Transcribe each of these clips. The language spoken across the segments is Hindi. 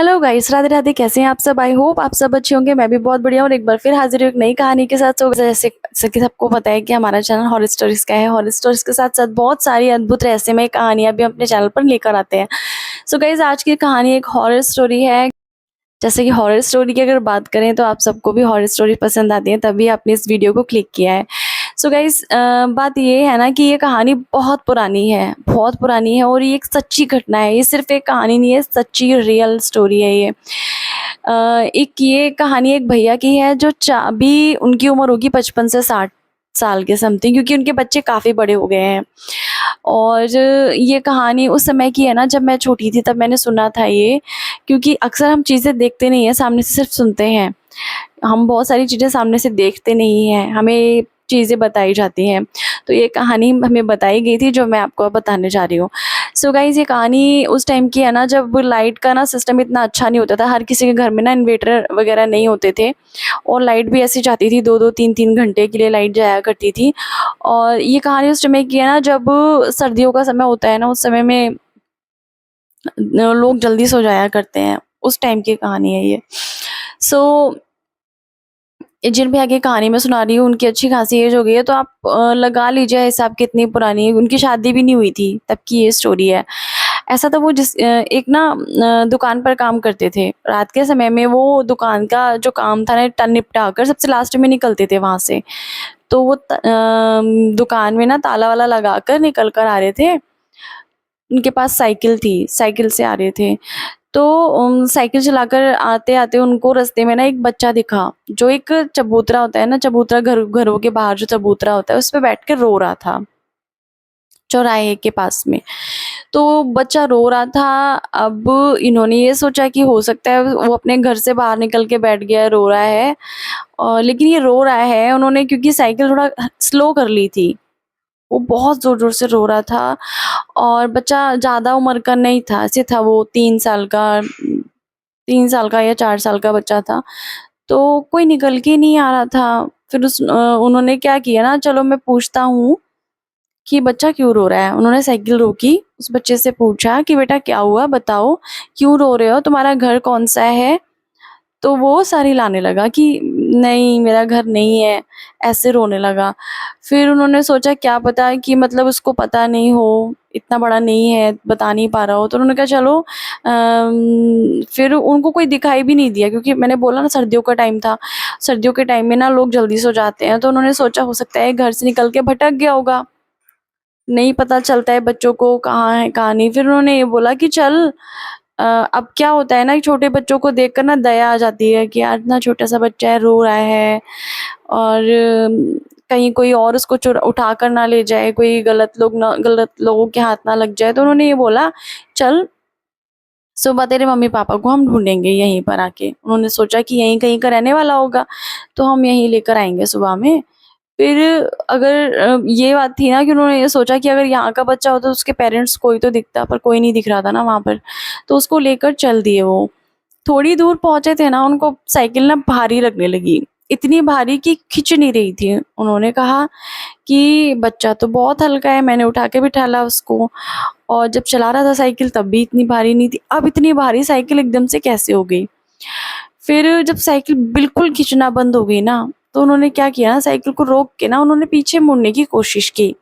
Hello guys, Radhe Radhe. कैसे हैं आप सब? आई होप आप सब अच्छे होंगे। मैं भी बहुत बढ़िया हूँ और एक बार फिर हाजिर हूँ एक नई कहानी के साथ। तो जैसे जैसे कि सबको पता है कि हमारा चैनल हॉरर स्टोरीज का है। हॉरर स्टोरीज के साथ साथ बहुत सारी अद्भुत रहस्यमय कहानियां भी हम अपने चैनल पर लेकर आते हैं। सो गाइस, आज की कहानी एक हॉरर स्टोरी है। जैसे कि हॉरर स्टोरी की अगर बात करें तो आप सबको भी हॉरर स्टोरी पसंद आती है, तभी आपने इस वीडियो को क्लिक किया है। सो गाइस, बात ये है ना कि ये कहानी बहुत पुरानी है और ये एक सच्ची घटना है। ये सिर्फ एक कहानी नहीं है, सच्ची रियल स्टोरी है ये। एक ये कहानी एक भैया की है जो अभी उनकी उम्र होगी 55 से 60 साल के समथिंग, क्योंकि उनके बच्चे काफ़ी बड़े हो गए हैं। और ये कहानी उस समय की है ना, जब मैं छोटी थी तब मैंने सुना था ये। क्योंकि अक्सर हम चीज़ें देखते नहीं हैं, सामने से सिर्फ सुनते हैं। हम बहुत सारी चीज़ें सामने से देखते नहीं हैं, हमें चीज़ें बताई जाती हैं। तो ये कहानी हमें बताई गई थी जो मैं आपको अब बताने जा रही हूँ। सो गाइज़, ये कहानी उस टाइम की है ना जब लाइट का ना सिस्टम इतना अच्छा नहीं होता था। हर किसी के घर में ना इन्वर्टर वगैरह नहीं होते थे और लाइट भी ऐसी जाती थी, 2-2 3-3 घंटे के लिए लाइट जाया करती थी। और ये कहानी उस समय की है ना जब सर्दियों का समय होता है ना, उस समय में लोग जल्दी सो जाया करते हैं। उस टाइम की कहानी है ये। सो जिन भैया की कहानी मैं सुना रही हूँ उनकी अच्छी खासी एज हो गई है, तो आप लगा लीजिए हिसाब कितनी पुरानी है। उनकी शादी भी नहीं हुई थी तब की ये स्टोरी है। ऐसा था वो एक ना दुकान पर काम करते थे। रात के समय में वो दुकान का जो काम था ना निपटा कर सबसे लास्ट में निकलते थे वहाँ से। तो वो दुकान में ना ताला वाला लगा कर निकल कर आ रहे थे। उनके पास साइकिल थी, साइकिल से आ रहे थे। तो साइकिल चलाकर आते-आते उनको रास्ते में ना एक बच्चा दिखा, जो एक चबूतरा होता है ना, चबूतरा घरों के बाहर जो चबूतरा होता है, उस पे बैठ के रो रहा था, चौराहे के पास में। तो बच्चा रो रहा था। अब इन्होंने ये सोचा कि हो सकता है वो अपने घर से बाहर निकल के बैठ गया है, रो रहा है। लेकिन ये रो रहा है, उन्होंने क्योंकि साइकिल थोड़ा स्लो कर ली थी, वो बहुत ज़ोर-ज़ोर से रो रहा था। और बच्चा ज़्यादा उम्र का नहीं था, ऐसे था वो 3 साल का या 4 साल का बच्चा था। तो कोई निकल के नहीं आ रहा था। फिर उन्होंने क्या किया ना, चलो मैं पूछता हूँ कि बच्चा क्यों रो रहा है? उन्होंने साइकिल रोकी, उस बच्चे से पूछा कि बेटा क्या हुआ बताओ, क्यों रो रहे हो? तुम्हारा घर कौन-सा है? तो वो सारी लाने लगा कि नहीं मेरा घर नहीं है, ऐसे रोने लगा। फिर उन्होंने सोचा क्या पता कि मतलब उसको पता नहीं हो, इतना बड़ा नहीं है, बता नहीं पा रहा हो। तो उन्होंने कहा चलो फिर उनको कोई दिखाई भी नहीं दिया, क्योंकि मैंने बोला ना सर्दियों का टाइम था। सर्दियों के टाइम में ना लोग जल्दी सो जाते हैं, तो उन्होंने सोचा हो सकता है घर से निकल के भटक गया होगा। नहीं पता चलता है बच्चों को कहाँ है कहाँ नहीं। फिर उन्होंने ये बोला कि चल अब क्या होता है ना कि छोटे बच्चों को देखकर ना दया आ जाती है कि यार इतना छोटा-सा बच्चा है, रो रहा है। और कहीं कोई और उसको उठा कर ना ले जाए, कोई गलत लोगों के हाथ ना लग जाए। तो उन्होंने ये बोला, "चल सुबह तेरे मम्मी-पापा को हम ढूँढेंगे यहीं पर आके।" उन्होंने सोचा कि यहीं कहीं का रहने वाला होगा, तो हम यहीं लेकर आएँगे सुबह में। फिर अगर ये बात थी ना कि उन्होंने ये सोचा कि अगर यहाँ का बच्चा होता तो उसके पेरेंट्स कोई तो दिखता, पर कोई नहीं दिख रहा था ना वहाँ पर। तो उसको लेकर चल दिए वो। थोड़ी दूर पहुँचे थे ना, उनको साइकिल ना भारी लगने लगी। इतनी भारी कि खिंच नहीं रही थी। उन्होंने कहा कि बच्चा तो बहुत हल्का है, मैंने उठा के बिठाला उसको और जब चला रहा था साइकिल तब भी इतनी भारी नहीं थी। अब इतनी भारी साइकिल एकदम से कैसे हो गई? फिर जब साइकिल बिल्कुल खींचना बंद हो गई ना, तो उन्होंने क्या किया ना, साइकिल को रोक के ना उन्होंने पीछे मुड़ने की कोशिश की।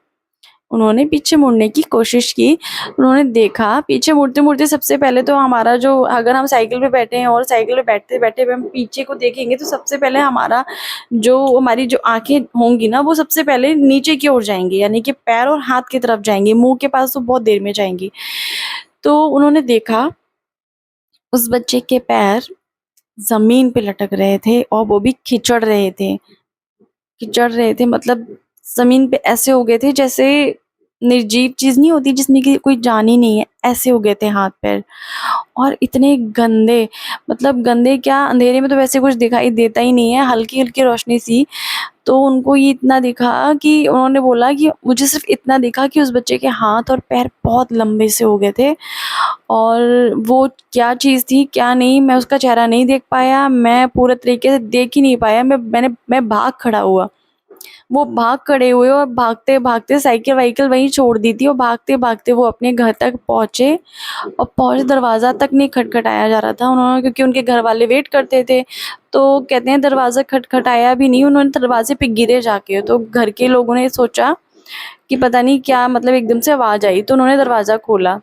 उन्होंने पीछे मुड़ने की कोशिश की, उन्होंने देखा पीछे मुड़ते-मुड़ते सबसे पहले तो हमारा जो अगर हम साइकिल पे बैठे हैं और साइकिल पे बैठते-बैठे हम पीछे को देखेंगे तो सबसे पहले हमारी जो आँखें होंगी ना वो सबसे पहले नीचे की ओर जाएँगी, यानी कि पैर और हाथ की तरफ जाएँगी, मुँह के पास तो बहुत देर में जाएँगी। तो उन्होंने देखा उस बच्चे के पैर ज़मीन पे लटक रहे थे और वो भी खिचड़ रहे थे, मतलब ज़मीन पे ऐसे हो गए थे जैसे निर्जीव चीज़ नहीं होती जिसमें कि कोई जान ही नहीं है, ऐसे हो गए थे हाथ-पैर। और इतने गंदे, मतलब गंदे क्या, अंधेरे में तो वैसे कुछ दिखाई देता ही नहीं है, हल्की-हल्की रोशनी सी। तो उनको ये इतना दिखा कि उन्होंने बोला कि मुझे सिर्फ़ इतना दिखा कि उस बच्चे के हाथ और पैर बहुत लंबे से हो गए थे। और वो क्या चीज़ थी, क्या नहीं, मैं उसका चेहरा नहीं देख पाया, मैं पूरे तरीके से देख ही नहीं पाया, मैं भाग खड़ा हुआ। वो भाग खड़े हुए और भागते-भागते साइकिल वाइकिल वहीं छोड़ दी थी और भागते-भागते वो अपने घर तक पहुँचे और पहुँच दरवाज़ा तक नहीं खटखटाया जा रहा था उन्होंने, क्योंकि उनके घर वाले वेट करते थे। तो कहते हैं दरवाज़ा खटखटाया भी नहीं, उन्होंने दरवाज़े पे गिरे जाके। तो घर के लोगों ने सोचा कि पता नहीं क्या, मतलब एकदम से आवाज़ आई, तो उन्होंने दरवाज़ा खोला।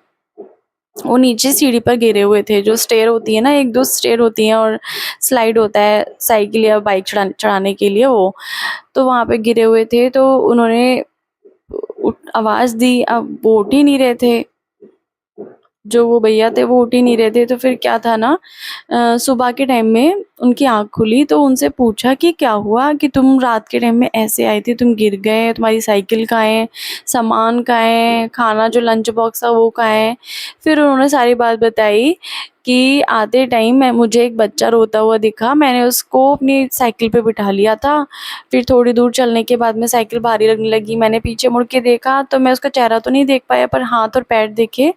वो नीचे सीढ़ी पर गिरे हुए थे, जो स्टेयर होती है ना, 1-2 स्टेयर होती हैं और स्लाइड होता है साइकिल या बाइक चढ़ाने के लिए वो, तो वहाँ पे गिरे हुए थे। तो उन्होंने आवाज़ दी, अब वो उठ ही नहीं रहे थे। जो वो भैया थे वो उठ ही नहीं रहे थे। तो फिर क्या था ना, सुबह के टाइम में उनकी आँख खुली तो उनसे पूछा कि क्या हुआ कि तुम रात के टाइम में ऐसे आई थी, तुम गिर गए, तुम्हारी साइकिल कहाँ है, सामान कहाँ है, खाना जो लंच बॉक्स था वो कहाँ है। फिर उन्होंने सारी बात बताई कि आते टाइम मैं मुझे एक बच्चा रोता हुआ दिखा, मैंने उसको अपनी साइकिल पे बिठा लिया था। फिर थोड़ी दूर चलने के बाद में साइकिल भारी लगने लगी, मैंने पीछे मुड़ के देखा तो मैं उसका चेहरा तो नहीं देख पाया पर हाथ और पैर देखे।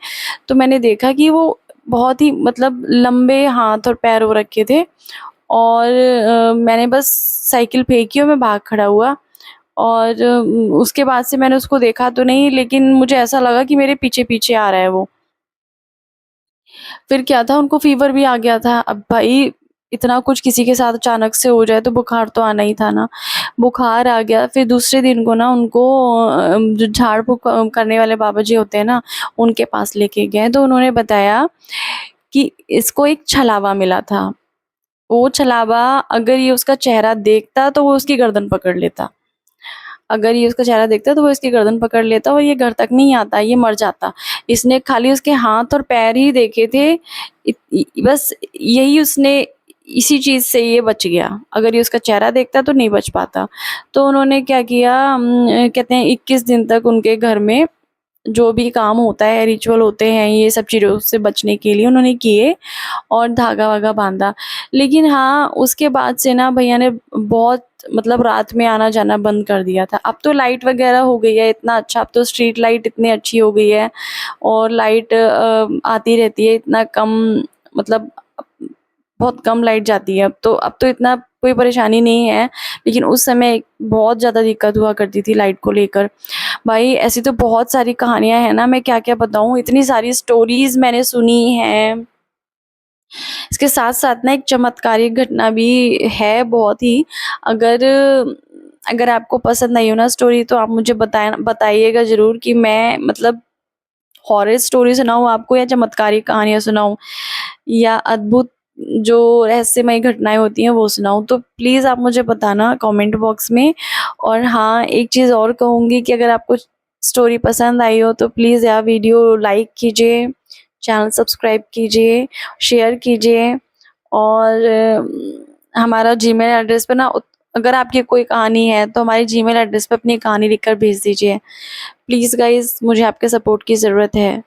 तो मैंने देखा कि वो बहुत ही मतलब लंबे हाथ और पैर हो रखे थे और मैंने बस साइकिल फेंकी और मैं भाग खड़ा हुआ और उसके बाद से मैंने उसको देखा तो नहीं, लेकिन मुझे ऐसा लगा कि मेरे पीछे-पीछे आ रहा है वो। फिर क्या था, उनको फ़ीवर भी आ गया था। अब भाई इतना कुछ किसी के साथ अचानक से हो जाए तो बुखार तो आना ही था ना। बुखार आ गया, फिर दूसरे दिन को ना उनको जो झाड़-फूँक करने वाले बाबा जी होते हैं ना, उनके पास लेके गए तो उन्होंने बताया कि इसको एक छलावा मिला था। वो छलावा अगर ये उसका चेहरा देखता तो वो उसकी गर्दन पकड़ लेता। अगर ये उसका चेहरा देखता तो वो इसकी गर्दन पकड़ लेता और ये घर तक नहीं आता, ये मर जाता। इसने खाली उसके हाथ और पैर ही देखे थे, बस यही उसने, इसी चीज़ से ये बच गया। अगर ये उसका चेहरा देखता तो नहीं बच पाता। तो उन्होंने क्या किया, कहते हैं 21 दिन तक उनके घर में जो भी काम होता है, रिचुअल होते हैं, ये सब चीज़ों से बचने के लिए उन्होंने किए और धागा-वागा बाँधा। लेकिन हाँ, उसके बाद से ना भैया ने बहुत मतलब रात में आना-जाना बंद कर दिया था। अब तो लाइट वग़ैरह हो गई है इतना अच्छा, अब तो स्ट्रीट लाइट इतनी अच्छी हो गई है और लाइट आती रहती है इतना कम, मतलब बहुत कम लाइट जाती है अब तो इतना कोई परेशानी नहीं है। लेकिन उस समय बहुत ज़्यादा दिक्कत हुआ करती थी लाइट को लेकर। भाई ऐसी तो बहुत सारी कहानियाँ हैं ना, मैं क्या-क्या बताऊँ, इतनी सारी स्टोरीज़ मैंने सुनी हैं। इसके साथ-साथ ना एक चमत्कारिक घटना भी है बहुत ही। अगर अगर आपको पसंद आई हो ना स्टोरी तो आप मुझे बताइएगा ज़रूर कि मैं मतलब हॉरर स्टोरी सुनाऊँ आपको या चमत्कारिक कहानियाँ सुनाऊँ या अद्भुत जो रहस्यमयी घटनाएँ होती हैं वो सुनाऊँ। तो प्लीज़ आप मुझे बताना कमेंट बॉक्स में। और हाँ, एक चीज़ और कहूँगी कि अगर आपको स्टोरी पसंद आई हो तो प्लीज़ यार वीडियो लाइक कीजिए, चैनल सब्सक्राइब कीजिए, शेयर कीजिए और हमारा जीमेल एड्रेस पे ना अगर आपकी कोई कहानी है तो हमारे जीमेल एड्रेस पे अपनी कहानी लिखकर भेज दीजिए। प्लीज़ गाइज़ मुझे आपके सपोर्ट की ज़रूरत है,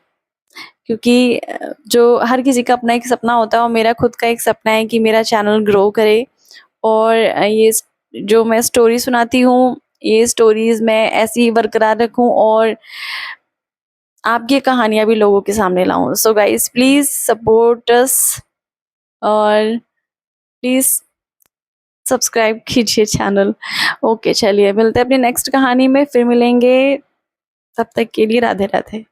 क्योंकि जो हर किसी का अपना एक सपना होता है और मेरा खुद का एक सपना है कि मेरा चैनल ग्रो करे और जो मैं स्टोरी सुनाती हूँ, ये स्टोरीज़ मैं ऐसी ही बरकरार रखूँ और आपकी कहानियाँ भी लोगों के सामने लाऊँ। So guys please support us और प्लीज़ सब्सक्राइब कीजिए चैनल। ओके चलिए मिलते हैं अपनी नेक्स्ट कहानी में, फिर मिलेंगे। तब तक के लिए राधे-राधे।